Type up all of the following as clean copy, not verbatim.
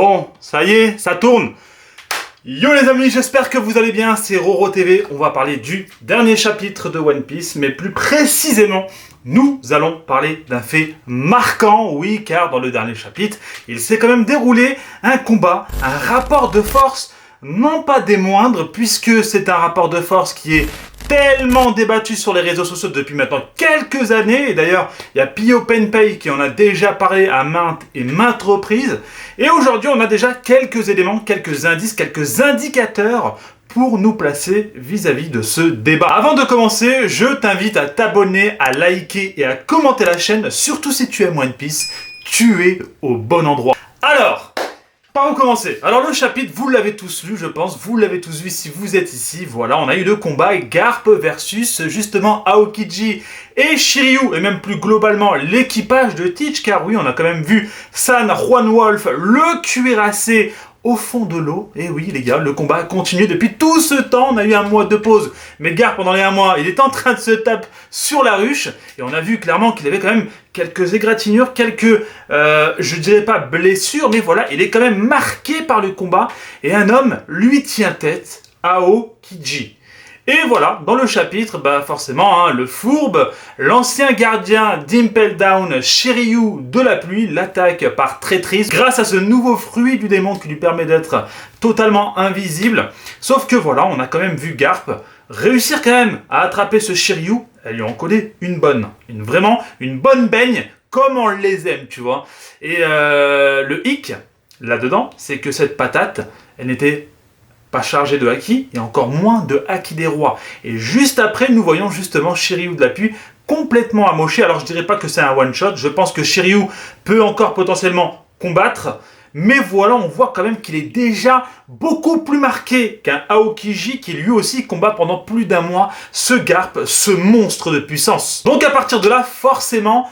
Bon, ça y est, ça tourne. Yo les amis, j'espère que vous allez bien, c'est Roro TV. On va parler du dernier chapitre de One Piece, mais plus précisément, nous allons parler d'un fait marquant, oui, car dans le dernier chapitre, il s'est quand même déroulé un combat, un rapport de force, non pas des moindres, puisque c'est un rapport de force qui est tellement débattu sur les réseaux sociaux depuis maintenant quelques années. Et d'ailleurs, il y a Pio Penpei qui en a déjà parlé à maintes et maintes reprises. Et aujourd'hui, on a déjà quelques éléments, quelques indices, quelques indicateurs pour nous placer vis-à-vis de ce débat. Avant de commencer, je t'invite à t'abonner, à liker et à commenter la chaîne, surtout si tu aimes One Piece, tu es au bon endroit. Alors, par où commencer? Alors le chapitre, vous l'avez tous lu, je pense, vous l'avez tous vu si vous êtes ici. Voilà, on a eu le combat Garp versus justement Aokiji et Shiryu, et même plus globalement l'équipage de Teach, car oui, on a quand même vu San Juan Wolf, le cuirassé, au fond de l'eau. Et oui les gars, le combat a continué depuis tout ce temps. On a eu un mois de pause, mais Garp pendant les 1 mois, il est en train de se taper sur la ruche, et on a vu clairement qu'il avait quand même quelques égratignures, quelques, je dirais pas blessures, mais voilà, il est quand même marqué par le combat, et un homme lui tient tête, Aokiji. Et voilà, dans le chapitre, bah forcément, hein, le fourbe, l'ancien gardien d'Impel Down, Shiryu de la pluie, l'attaque par traîtrise grâce à ce nouveau fruit du démon qui lui permet d'être totalement invisible. Sauf que voilà, on a quand même vu Garp réussir quand même à attraper ce Shiryu. Elle lui en collait une bonne, vraiment une bonne baigne, comme on les aime, tu vois. Et le hic, là-dedans, c'est que cette patate, elle n'était pas chargé de haki, et encore moins de haki des rois. Et juste après, nous voyons justement Shiryu de la pluie complètement amoché. Alors je dirais pas que c'est un one-shot, je pense que Shiryu peut encore potentiellement combattre, mais voilà, on voit quand même qu'il est déjà beaucoup plus marqué qu'un Aokiji qui lui aussi combat pendant plus d'1 mois ce Garp, ce monstre de puissance. Donc à partir de là, forcément,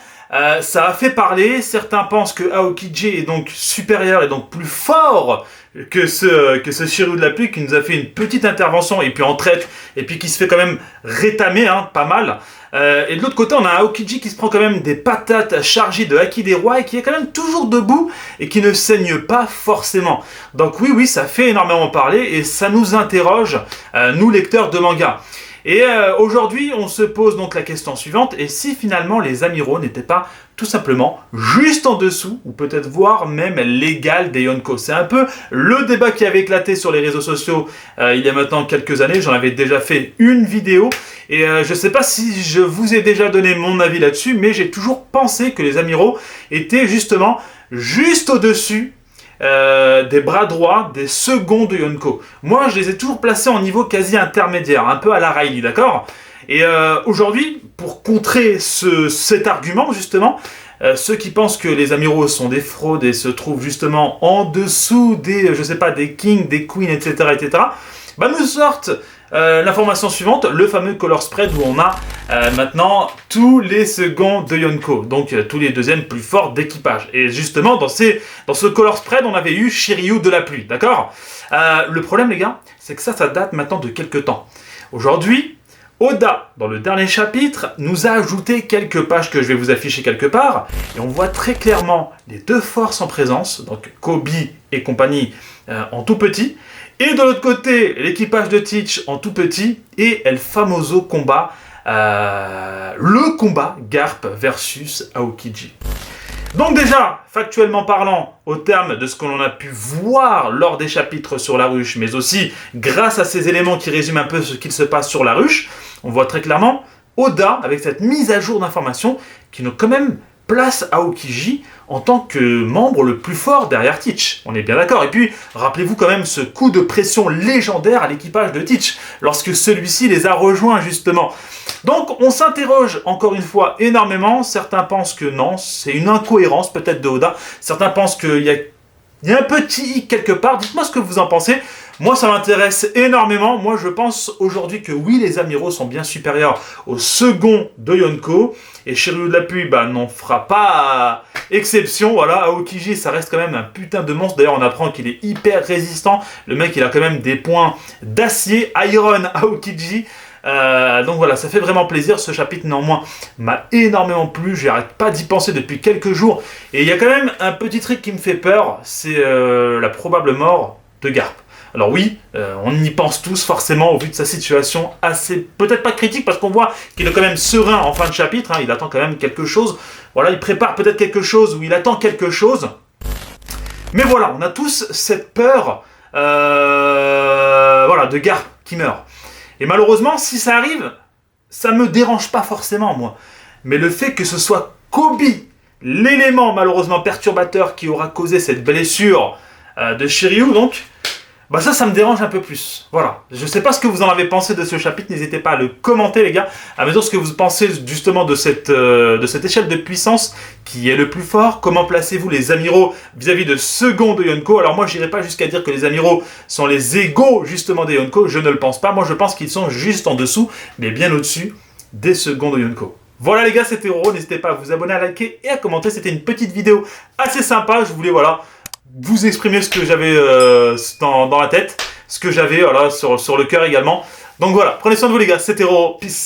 ça a fait parler. Certains pensent que Aokiji est donc supérieur et donc plus fort que ce Shiryu de la pluie qui nous a fait une petite intervention et puis en traite et puis qui se fait quand même rétamer, hein, pas mal. Et de l'autre côté, on a un Aokiji qui se prend quand même des patates chargées de haki des rois et qui est quand même toujours debout et qui ne saigne pas forcément. Donc oui, ça fait énormément parler et ça nous interroge, nous lecteurs de manga. Et aujourd'hui, on se pose donc la question suivante, et si finalement les amiraux n'étaient pas tout simplement juste en dessous, ou peut-être voire même l'égal des Yonko. C'est un peu le débat qui avait éclaté sur les réseaux sociaux il y a maintenant quelques années. J'en avais déjà fait une vidéo, et je ne sais pas si je vous ai déjà donné mon avis là-dessus, mais j'ai toujours pensé que les amiraux étaient justement juste au-dessus des bras droits des seconds de Yonko. Moi, je les ai toujours placés en niveau quasi intermédiaire, un peu à la Riley, d'accord? Et aujourd'hui, pour contrer cet argument, justement, ceux qui pensent que les amiraux sont des fraudes et se trouvent justement en dessous des, je sais pas, des kings, des queens, etc., bah nous sortent l'information suivante, le fameux color spread où on a maintenant tous les seconds de Yonko, donc tous les deuxièmes plus forts d'équipage. Et justement, dans ce color spread, on avait eu Shiryu de la pluie, d'accord? Le problème, les gars, c'est que ça date maintenant de quelques temps. Aujourd'hui, Oda, dans le dernier chapitre, nous a ajouté quelques pages que je vais vous afficher quelque part, et on voit très clairement les deux forces en présence, donc Kobe et compagnie en tout petit, et de l'autre côté, l'équipage de Teach en tout petit, et El Famoso combat, le combat Garp versus Aokiji. Donc déjà, factuellement parlant, au terme de ce que l'on a pu voir lors des chapitres sur la ruche, mais aussi grâce à ces éléments qui résument un peu ce qu'il se passe sur la ruche, on voit très clairement Oda, avec cette mise à jour d'informations, qui nous quand même place Aokiji en tant que membre le plus fort derrière Teach. On est bien d'accord. Et puis, rappelez-vous quand même ce coup de pression légendaire à l'équipage de Teach, lorsque celui-ci les a rejoints justement. Donc, on s'interroge encore une fois énormément. Certains pensent que non, c'est une incohérence peut-être de Oda. Certains pensent qu'il y a un petit hic quelque part. Dites-moi ce que vous en pensez. Moi, ça m'intéresse énormément. Moi, je pense aujourd'hui que oui, les amiraux sont bien supérieurs au second de Yonko. Et Shiryu de la pluie, bah, n'en fera pas exception. Voilà, Aokiji, ça reste quand même un putain de monstre. D'ailleurs, on apprend qu'il est hyper résistant. Le mec, il a quand même des points d'acier. Iron Aokiji. Donc voilà, ça fait vraiment plaisir. Ce chapitre néanmoins m'a énormément plu, j'arrête pas d'y penser depuis quelques jours. Et il y a quand même un petit truc qui me fait peur, c'est la probable mort de Garp. Alors oui, on y pense tous forcément au vu de sa situation assez, peut-être pas critique, parce qu'on voit qu'il est quand même serein en fin de chapitre, hein, il attend quand même quelque chose. Voilà, il prépare peut-être quelque chose, ou il attend quelque chose. Mais voilà, on a tous cette peur voilà, de Garp qui meurt. Et malheureusement, si ça arrive, ça me dérange pas forcément, moi. Mais le fait que ce soit Kobe, l'élément malheureusement perturbateur qui aura causé cette blessure de Shiryu, donc, bah ça me dérange un peu plus. Voilà. Je sais pas ce que vous en avez pensé de ce chapitre, n'hésitez pas à le commenter, les gars, à me dire ce que vous pensez justement de cette échelle de puissance qui est le plus fort. Comment placez-vous les amiraux vis-à-vis de second de Yonko? Alors moi, j'irai pas jusqu'à dire que les amiraux sont les égaux justement des Yonko, je ne le pense pas. Moi, je pense qu'ils sont juste en dessous, mais bien au-dessus des seconds de Yonko. Voilà les gars, c'était Roro, n'hésitez pas à vous abonner, à liker et à commenter. C'était une petite vidéo assez sympa, je voulais voilà vous exprimer ce que j'avais dans la tête, ce que j'avais voilà, sur le cœur également. Donc voilà, prenez soin de vous les gars, c'était Roro, peace.